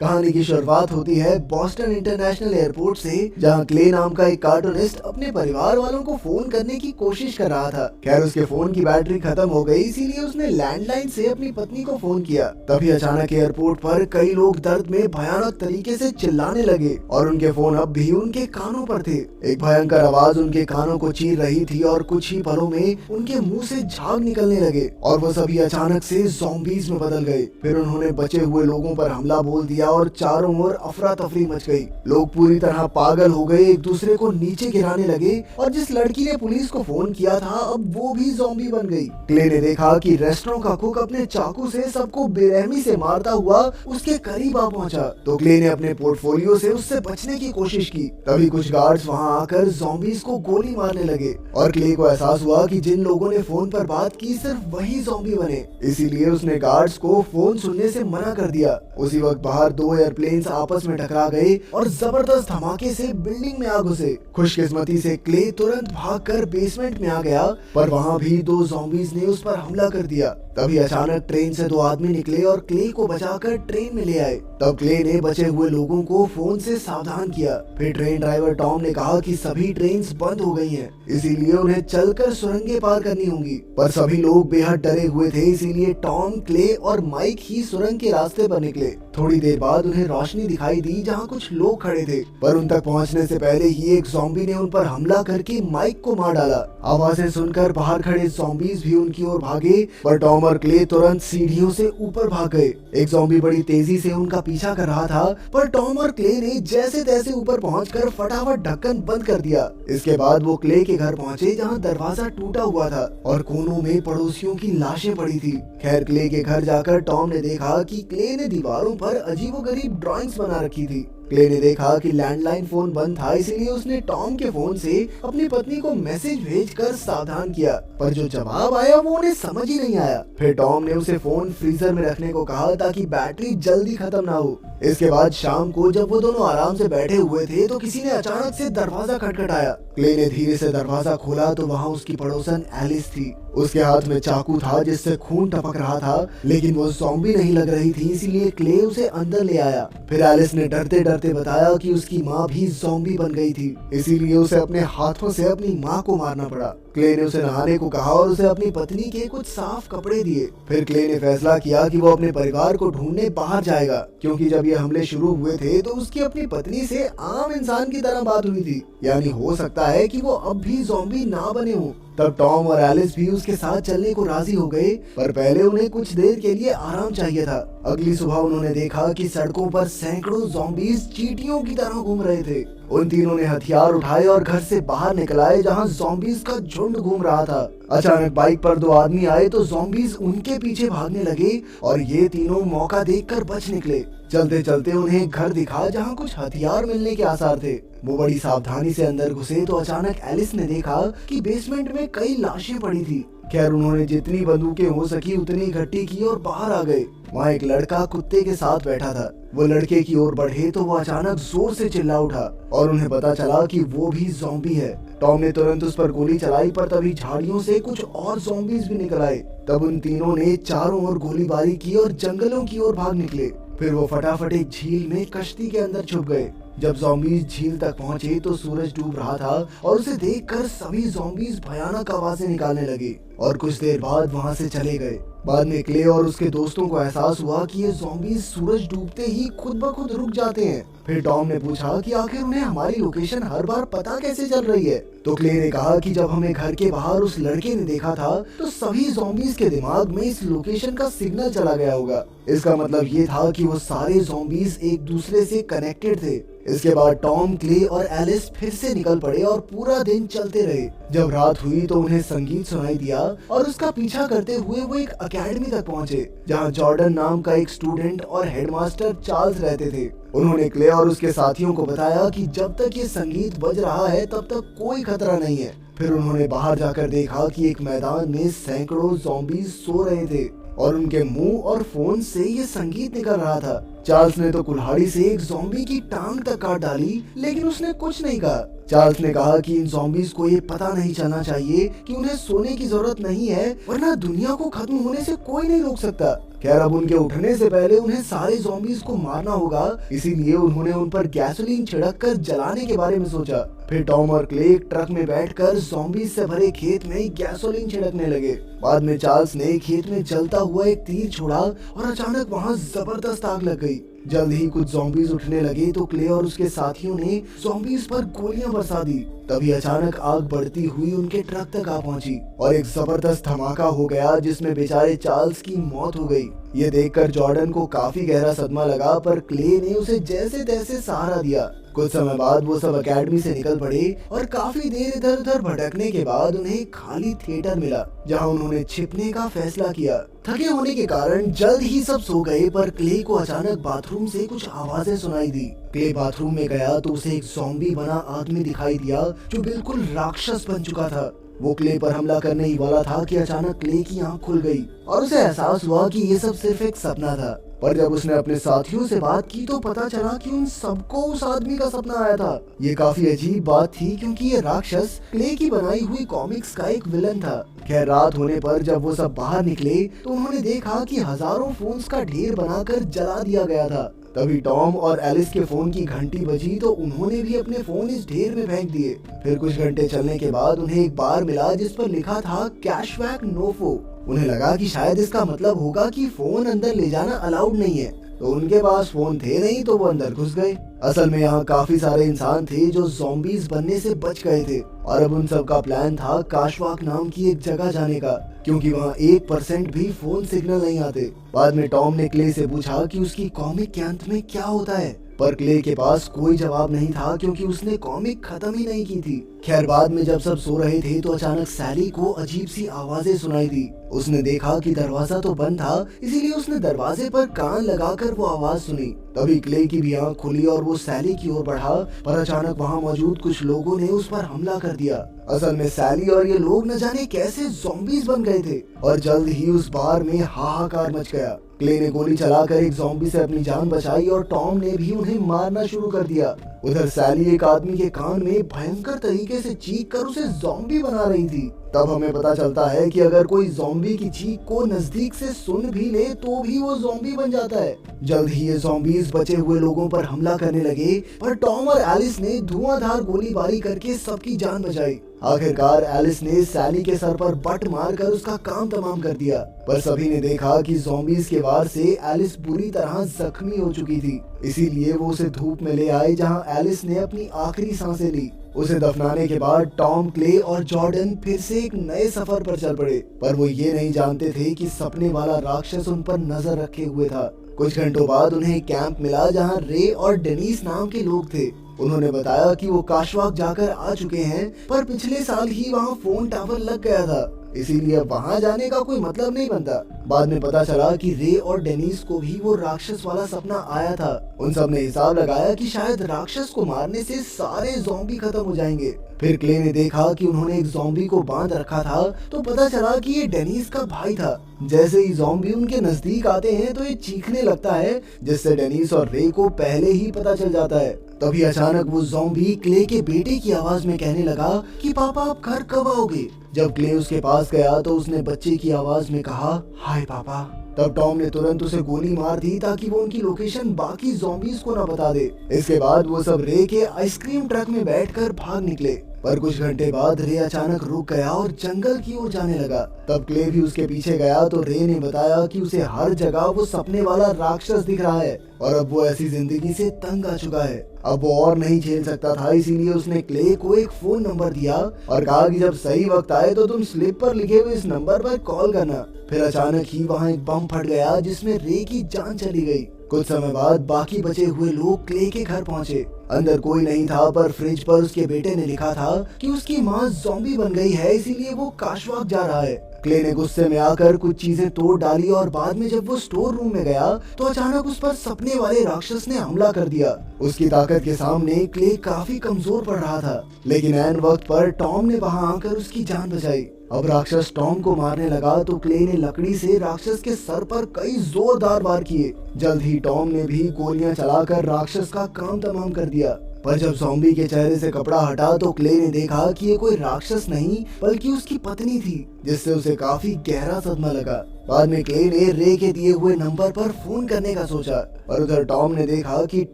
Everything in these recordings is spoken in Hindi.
कहानी की शुरुआत होती है बॉस्टन इंटरनेशनल एयरपोर्ट से, जहां क्ले नाम का एक कार्टूनिस्ट अपने परिवार वालों को फोन करने की कोशिश कर रहा था। खैर उसके फोन की बैटरी खत्म हो गई, इसीलिए उसने लैंडलाइन से अपनी पत्नी को फोन किया। तभी अचानक एयरपोर्ट पर कई लोग दर्द में भयानक तरीके से चिल्लाने लगे और उनके फोन अब भी उनके कानों पर थे। एक भयंकर आवाज उनके कानों को चीर रही थी और कुछ ही पलों में उनके मुंह से झाग निकलने लगे और वो सभी अचानक से ज़ॉम्बीज़ में बदल गए। फिर उन्होंने बचे हुए लोगों पर हमला बोल दिया और चारों ओर अफरा तफरी मच गई। लोग पूरी तरह पागल हो गए, एक दूसरे को नीचे गिराने लगे और जिस लड़की ने पुलिस को फोन किया था अब वो भी ज़ॉम्बी बन गई। क्ले ने देखा कि रेस्टोरेंट का कुक अपने चाकू से सबको बेरहमी से मारता हुआ उसके करीब आ पहुंचा, तो क्ले ने अपने पोर्टफोलियो से उससे बचने की कोशिश की। तभी कुछ गार्ड्स वहां आकर ज़ॉम्बीज़ को गोली मारने लगे और क्ले को एहसास हुआ कि जिन लोगों ने फोन पर बात की सिर्फ वही ज़ॉम्बी बने। इसीलिए उसने गार्ड्स को फोन सुनने से मना कर दिया। उसी वक्त बाहर दो एयरप्लेन्स आपस में टकरा गए और जबरदस्त धमाके से बिल्डिंग में आग घुसे। खुशकिस्मती से क्ले तुरंत भागकर बेसमेंट में आ गया, पर वहाँ भी दो ज़ॉम्बीज़ ने उस पर हमला कर दिया। तभी अचानक ट्रेन से दो आदमी निकले और क्ले को बचाकर ट्रेन में ले आए। तब क्ले ने बचे हुए लोगों को फोन से सावधान किया। फिर ट्रेन ड्राइवर टॉम ने कहा कि सभी ट्रेन बंद हो गई हैं, इसीलिए उन्हें चलकर सुरंगें पार करनी होंगी। पर सभी लोग बेहद डरे हुए थे, इसीलिए टॉम, क्ले और माइक ही सुरंग के रास्ते पर निकले। थोड़ी देर बाद उन्हें रोशनी दिखाई दी जहाँ कुछ लोग खड़े थे, पर उन तक पहुँचने से पहले ही एक ज़ॉम्बी ने उन पर हमला करके माइक को मार डाला। आवाजें सुनकर बाहर खड़े ज़ॉम्बीज़ भी उनकी ओर भागे, पर टॉम और क्ले तुरंत सीढ़ियों से ऊपर भाग गए। एक ज़ॉम्बी बड़ी तेजी से उनका पीछा कर रहा था, पर टॉम और क्ले ने जैसे तैसे ऊपर पहुंचकर फटाफट ढक्कन बंद कर दिया। इसके बाद वो क्ले के घर पहुंचे जहां दरवाजा टूटा हुआ था और कोनों में पड़ोसियों की लाशें पड़ी थी। खैर क्ले के घर जाकर टॉम ने देखा कि क्ले ने दीवारों पर अजीबोगरीब ड्राइंग्स बना रखी थी। क्ले ने देखा कि लैंडलाइन फोन बंद था, इसलिए उसने टॉम के फोन से अपनी पत्नी को मैसेज भेजकर सावधान किया, पर जो जवाब आया वो उन्हें समझ ही नहीं आया। फिर टॉम ने उसे फोन फ्रीजर में रखने को कहा ताकि बैटरी जल्दी खत्म ना हो। इसके बाद शाम को जब वो दोनों आराम से बैठे हुए थे तो किसी ने अचानक से दरवाजा खटखटाया। क्ले ने धीरे से दरवाजा खोला तो वहाँ उसकी पड़ोसन एलिस थी। उसके हाथ में चाकू था जिससे खून टपक रहा था, लेकिन वो ज़ॉम्बी नहीं लग रही थी, इसीलिए क्ले उसे अंदर ले आया। फिर एलिस ने डरते डरते बताया कि उसकी माँ भी ज़ॉम्बी बन गई थी, इसीलिए उसे अपने हाथों से अपनी माँ को मारना पड़ा। क्ले ने उसे नहाने को कहा और उसे अपनी पत्नी के कुछ साफ कपड़े दिए। फिर क्ले ने फैसला किया कि वो अपने परिवार को ढूंढने बाहर जाएगा, क्योंकि जब ये हमले शुरू हुए थे तो उसकी अपनी पत्नी से आम इंसान की तरह बात हुई थी, यानी हो सकता है कि वो अब भी ज़ॉम्बी ना बने हों। तब टॉम और एलिस भी उसके साथ चलने को राजी हो गए, पर पहले उन्हें कुछ देर के लिए आराम चाहिए था। अगली सुबह उन्होंने देखा कि सड़कों पर सैकड़ों ज़ॉम्बीज़ चींटियों की तरह घूम रहे थे। उन तीनों ने हथियार उठाए और घर से बाहर निकल आए जहाँ ज़ॉम्बीज़ का झुंड घूम रहा था। अचानक बाइक पर दो आदमी आए तो ज़ॉम्बीज़ उनके पीछे भागने लगे और ये तीनों मौका देखकर बच निकले। चलते चलते उन्हें घर दिखा जहाँ कुछ हथियार मिलने के आसार थे। वो बड़ी सावधानी से अंदर घुसे तो अचानक एलिस ने देखा कि बेसमेंट में कई लाशें पड़ी थी। खैर उन्होंने जितनी बंदूकें हो सकी उतनी इकट्ठी की और बाहर आ गए। वहाँ एक लड़का कुत्ते के साथ बैठा था। वो लड़के की ओर बढ़े तो वो अचानक जोर से चिल्ला उठा और उन्हें पता चला कि वो भी ज़ॉम्बी है। टॉम ने तुरंत उस पर गोली चलाई, पर तभी झाड़ियों से कुछ और ज़ॉम्बीज़ भी निकल आए। तब उन तीनों ने चारों ओर गोलीबारी की और जंगलों की ओर भाग निकले। फिर वो फटाफट एक झील में कश्ती के अंदर छुप गए। जब ज़ॉम्बीज़ झील तक पहुंचे तो सूरज डूब रहा था और उसे देखकर सभी ज़ॉम्बीज़ भयानक आवाजें निकालने लगे और कुछ देर बाद वहां से चले गए। बाद में क्ले और उसके दोस्तों को एहसास हुआ कि ये ज़ॉम्बीज़ सूरज डूबते ही खुद ब खुद रुक जाते हैं। फिर टॉम ने पूछा कि आखिर उन्हें हमारी लोकेशन हर बार पता कैसे चल रही है, तो क्ले ने कहा कि जब हमें घर के बाहर उस लड़के ने देखा था तो सभी ज़ॉम्बीज़ के दिमाग में इस लोकेशन का सिग्नल चला गया होगा। इसका मतलब ये था कि वो सारे ज़ॉम्बीज़ एक दूसरे से कनेक्टेड थे। इसके बाद टॉम, क्ले और एलिस फिर से निकल पड़े और पूरा दिन चलते रहे। जब रात हुई तो उन्हें संगीत सुनाई दिया और उसका पीछा करते हुए वो एक अकेडमी तक पहुंचे जहां जॉर्डन नाम का एक स्टूडेंट और हेडमास्टर चार्ल्स रहते थे। उन्होंने क्ले और उसके साथियों को बताया कि जब तक ये संगीत बज रहा है तब तक कोई खतरा नहीं है। फिर उन्होंने बाहर जाकर देखा कि एक मैदान में सैकड़ों ज़ॉम्बीज़ सो रहे थे और उनके मुंह और फोन से ये संगीत निकल रहा था। चार्ल्स ने तो कुल्हाड़ी से एक ज़ॉम्बी की टांग तक काट डाली, लेकिन उसने कुछ नहीं कहा। चार्ल्स ने कहा कि इन ज़ॉम्बीज को ये पता नहीं चलना चाहिए कि उन्हें सोने की जरूरत नहीं है, वरना दुनिया को खत्म होने से कोई नहीं रोक सकता। खैर अब उनके उठने से पहले उन्हें सारे ज़ॉम्बीज को मारना होगा, इसीलिए उन्होंने उन पर गैसोलीन छिड़क कर जलाने के बारे में सोचा। फिर टॉम और क्ले एक ट्रक में बैठकर ज़ॉम्बीज से भरे खेत में गैसोलीन छिड़कने लगे। बाद में चार्ल्स ने खेत में जलता हुआ एक तीर छोड़ा और अचानक वहाँ जबरदस्त आग लग गई। जल्द ही कुछ ज़ॉम्बीज उठने लगे तो क्ले और उसके साथियों ने ज़ॉम्बीज पर गोलियां बरसा दी। तभी अचानक आग बढ़ती हुई उनके ट्रक तक आ पहुंची और एक जबरदस्त धमाका हो गया, जिसमें बेचारे चार्ल्स की मौत हो गई। ये देखकर जॉर्डन को काफी गहरा सदमा लगा, पर क्ले ने उसे जैसे तैसे सहारा दिया। कुछ समय बाद वो सब एकेडमी से निकल पड़े और काफी देर इधर उधर भटकने के बाद उन्हें एक खाली थिएटर मिला, जहां उन्होंने छिपने का फैसला किया। थके होने के कारण जल्द ही सब सो गए, पर क्ले को अचानक बाथरूम से कुछ आवाजें सुनाई दी। क्ले बाथरूम में गया तो उसे एक ज़ॉम्बी बना आदमी दिखाई दिया, जो बिल्कुल राक्षस बन चुका था। वो क्ले पर हमला करने ही वाला था कि अचानक क्ले की आंख खुल गई और उसे एहसास हुआ कि ये सब सिर्फ एक सपना था। पर जब उसने अपने साथियों से बात की तो पता चला कि उन सबको उस आदमी का सपना आया था। ये काफी अजीब बात थी, क्योंकि ये राक्षस क्ले की बनाई हुई कॉमिक्स का एक विलन था। खैर रात होने पर जब वो सब बाहर निकले तो उन्होंने देखा कि हजारों फोन्स का ढेर बनाकर जला दिया गया था। तभी टॉम और एलिस के फोन की घंटी बजी तो उन्होंने भी अपने फोन इस ढेर में फेंक दिए। फिर कुछ घंटे चलने के बाद उन्हें एक बार मिला जिस पर लिखा था कैशबैक नोफो। उन्हें लगा कि शायद इसका मतलब होगा कि फोन अंदर ले जाना अलाउड नहीं है, तो उनके पास फोन थे नहीं तो वो अंदर घुस गए। असल में यहाँ काफी सारे इंसान थे जो ज़ॉम्बीज बनने से बच गए थे और अब उन सब का प्लान था काशवाक नाम की एक जगह जाने का, क्योंकि वहाँ 1% भी फोन सिग्नल नहीं आते। बाद में टॉम ने क्ले से पूछा कि उसकी कॉमिक के अंत में क्या होता है, पर क्ले के पास कोई जवाब नहीं था, क्योंकि उसने कॉमिक खत्म ही नहीं की थी। खैर बाद में जब सब सो रहे थे तो अचानक सैली को अजीब सी आवाजें सुनाई दी। उसने देखा कि दरवाजा तो बंद था, इसीलिए उसने दरवाजे पर कान लगाकर वो आवाज सुनी। तभी क्ले की भी आंख खुली और वो सैली की ओर बढ़ा, पर अचानक वहाँ मौजूद कुछ लोगों ने उस पर हमला कर दिया। असल में सैली और ये लोग न जाने कैसे ज़ॉम्बीज बन गए थे और जल्द ही उस बार में हाहाकार मच गया। क्ले ने गोली चलाकर एक ज़ॉम्बी से अपनी जान बचाई और टॉम ने भी उन्हें मारना शुरू कर दिया। उधर सैली एक आदमी के कान में भयंकर तरीके से चीख कर उसे ज़ॉम्बी बना रही थी। तब हमें पता चलता है कि अगर कोई ज़ॉम्बी की चीख को नजदीक से सुन भी ले तो भी वो ज़ॉम्बी बन जाता है। जल्द ही ये ज़ॉम्बीज बचे हुए लोगों पर हमला करने लगे, पर टॉम और एलिस ने धुआंधार गोलीबारी करके सबकी जान बचाई। आखिरकार एलिस ने सैली के सर पर बट मारकर उसका काम तमाम कर दिया, पर सभी ने देखा कि ज़ॉम्बीज के वार से एलिस बुरी तरह जख्मी हो चुकी थी। इसीलिए वो उसे धूप में ले आए, जहां एलिस ने अपनी आखिरी सांसें ली। उसे दफनाने के बाद टॉम, क्ले और जॉर्डन फिर से एक नए सफर पर चल पड़े, पर वो ये नहीं जानते थे कि सपने वाला राक्षस उन पर नजर रखे हुए था। कुछ घंटों बाद उन्हें एक कैंप मिला जहां रे और डेनिस नाम के लोग थे। उन्होंने बताया कि वो काशवाक जाकर आ चुके हैं, पर पिछले साल ही वहाँ फोन टावर लग गया था, इसीलिए वहाँ जाने का कोई मतलब नहीं बनता। बाद में पता चला कि रे और डेनिस को भी वो राक्षस वाला सपना आया था। उन सब ने हिसाब लगाया कि शायद राक्षस को मारने से सारे ज़ॉम्बी खत्म हो जाएंगे। फिर क्ले ने देखा कि उन्होंने एक ज़ॉम्बी को बांध रखा था, तो पता चला कि ये डेनिस का भाई था। जैसे ही ज़ॉम्बी उनके नजदीक आते हैं तो ये चीखने लगता है, जिससे डेनिस और रे को पहले ही पता चल जाता है। तभी अचानक वो ज़ॉम्बी क्ले के बेटे की आवाज में कहने लगा कि पापा आप घर कब आओगे। जब क्ले उसके पास गया तो उसने बच्चे की आवाज में कहा, हाय पापा। तब टॉम ने तुरंत उसे गोली मार दी ताकि वो उनकी लोकेशन बाकी ज़ॉम्बीज को न बता दे। इसके बाद वो सब रे के आइसक्रीम ट्रक में बैठकर भाग निकले, पर कुछ घंटे बाद रे अचानक रुक गया और जंगल की ओर जाने लगा। तब क्ले भी उसके पीछे गया तो रे ने बताया कि उसे हर जगह वो सपने वाला राक्षस दिख रहा है और अब वो ऐसी जिंदगी से तंग आ चुका है। अब वो और नहीं झेल सकता था, इसीलिए उसने क्ले को एक फोन नंबर दिया और कहा कि जब सही वक्त आए तो तुम स्लिप पर लिखे हुए इस नंबर पर कॉल करना। फिर अचानक ही वहाँ एक बम फट गया जिसमें रे की जान चली गई। कुछ समय बाद बाकी बचे हुए लोग क्ले के घर पहुँचे। अंदर कोई नहीं था, पर फ्रिज पर उसके बेटे ने लिखा था कि उसकी माँ ज़ॉम्बी बन गई है, इसीलिए वो काशवाक जा रहा है। क्ले ने गुस्से में आकर कुछ चीजें तोड़ डाली और बाद में जब वो स्टोर रूम में गया तो अचानक उस पर सपने वाले राक्षस ने हमला कर दिया। उसकी ताकत के सामने क्ले काफी कमजोर पड़ रहा था, लेकिन ऐन वक्त पर टॉम ने वहां आकर उसकी जान बचाई। अब राक्षस टॉम को मारने लगा तो क्ले ने लकड़ी से राक्षस के सर पर कई जोरदार वार किए। जल्द ही टॉम ने भी गोलियां चलाकर राक्षस का काम तमाम कर दिया। पर जब ज़ॉम्बी के चेहरे से कपड़ा हटा तो क्ले ने देखा कि ये कोई राक्षस नहीं बल्कि उसकी पत्नी थी, जिससे उसे काफी गहरा सदमा लगा। बाद में क्ले ने रे के दिए हुए नंबर पर फोन करने का सोचा, पर उधर टॉम ने देखा कि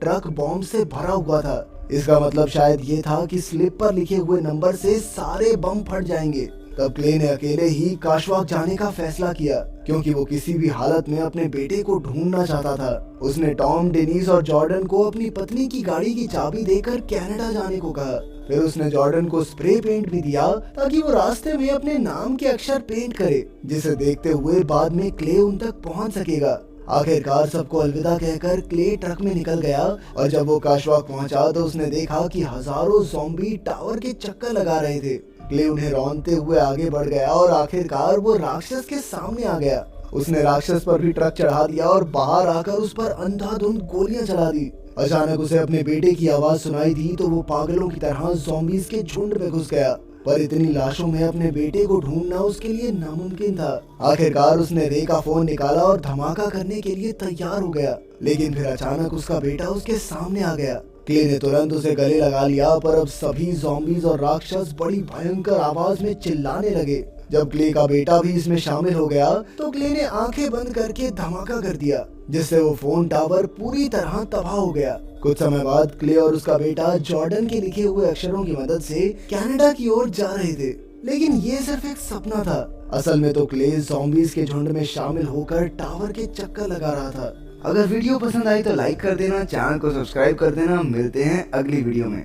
ट्रक बॉम्ब से भरा हुआ था। इसका मतलब शायद ये था कि स्लिप पर लिखे हुए नंबर से सारे बम फट जाएंगे। तब क्ले ने अकेले ही काशवाक जाने का फैसला किया, क्योंकि वो किसी भी हालत में अपने बेटे को ढूंढना चाहता था। उसने टॉम, डेनिस और जॉर्डन को अपनी पत्नी की गाड़ी की चाबी देकर कनाडा जाने को कहा। फिर उसने जॉर्डन को स्प्रे पेंट भी दिया ताकि वो रास्ते में अपने नाम के अक्षर पेंट करे, जिसे देखते हुए बाद में क्ले उन तक पहुंच सकेगा। आखिरकार सबको अलविदा कहकर क्ले ट्रक में निकल गया और जब वो काशवाक पहुंचा तो उसने देखा कि हजारों ज़ॉम्बी टावर के चक्कर लगा रहे थे। क्ले उन्हें रौंदते हुए आगे बढ़ गया और आखिरकार वो राक्षस के सामने आ गया। उसने राक्षस पर भी ट्रक चढ़ा दिया और बाहर आकर उस पर अंधाधुंध गोलियां चला दी। अचानक उसे अपने बेटे की आवाज सुनाई दी तो वो पागलों की तरह ज़ॉम्बीज़ के झुंड में घुस गया। पर इतनी लाशों में अपने बेटे को ढूंढना उसके लिए नामुमकिन था। आखिरकार उसने रे का फोन निकाला और धमाका करने के लिए तैयार हो गया, लेकिन फिर अचानक उसका बेटा उसके सामने आ गया। क्ले ने तुरंत उसे गले लगा लिया, पर अब सभी ज़ॉम्बीज़ और राक्षस बड़ी भयंकर आवाज में चिल्लाने लगे। जब क्ले का बेटा भी इसमें शामिल हो गया तो क्ले ने आंखें बंद करके धमाका कर दिया, जिससे वो फोन टावर पूरी तरह तबाह हो गया। कुछ समय बाद क्ले और उसका बेटा जॉर्डन के लिखे हुए अक्षरों की मदद से कनाडा की ओर जा रहे थे, लेकिन ये सिर्फ एक सपना था। असल में तो क्ले ज़ॉम्बीज़ के झुंड में शामिल होकर टावर के चक्कर लगा रहा था। अगर वीडियो पसंद आई तो लाइक कर देना, चैनल को सब्सक्राइब कर देना। मिलते हैं अगली वीडियो में।